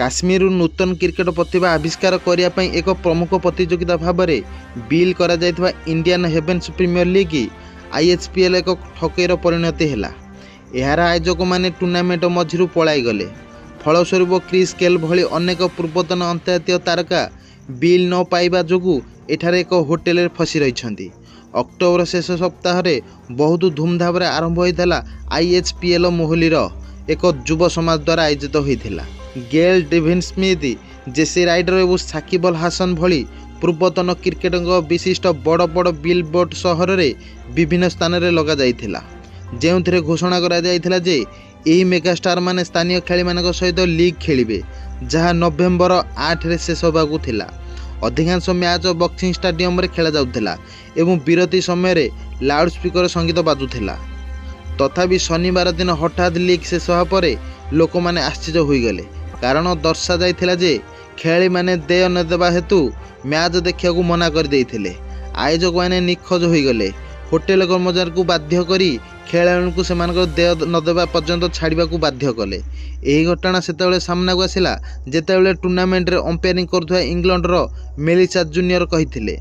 काश्मीर नूतन cricket प्रतिभा आविष्कार करने एक प्रमुख प्रतियोगिता भाव में बिल करा इंडियन हेवेन्स प्रीमियर लीग IHPL एक ठकईर परिणति है। यार आयोजक मैंने टूर्नामेंट मझिरू पलाई गले। फलस्वरूप क्रिस गेल भली अनेक पूर्वतन अंतर्जातीय तारका बिल न पाइबा जोगु एठारे एक होटेल फसी रही। अक्टोबर शेष सप्ताह बहुत धूमधाम आरंभ होता IHPL मोहालीर एक युव समाज द्वारा आयोजित होता। गेल डेविन स्मिथ, जेसी राइडर और साकिब अल हासन भली पूर्वतन क्रिकेट विशिष्ट बड़ बड़ बिल बोर्ड सहर में विभिन्न स्थान में लग जाइथिला, जो घोषणा करा जाइथिला जे यही मेगास्टार माने स्थानीय खेली मान सहित लीग खेलिबे, जहाँ नवेम्बर 8 रे शेष होबाकु थिला। अधिकांश मैच बक्सिंग स्टाडियम रे खेला जाउथिला एवं विरति समय लाउड स्पीकर संगीत बाजुथिला। तथापि शनिवार दिन हठात लीग शेष होगा पर लोक मैंने आश्चर्य होगले, कारण दर्शा जाइथिला जे खेलाड़ी मैंने देय न देवा हेतु मैच देखा मना कर देइथिले। आयोजक मैंने निखोज होगले। होटेल कर्मचारी को बाध्य करी खेलाड़ी को सेमानकर देय नदेवा पर्यंत छाड़ा बाध्य कले। यही घटना सेतेबेले सामना को आसिला जेतेबेले टूर्नामेंट रे अंपायरिंग करुवा इंग्लैंडर मेलिसा जूनियर कहिथिले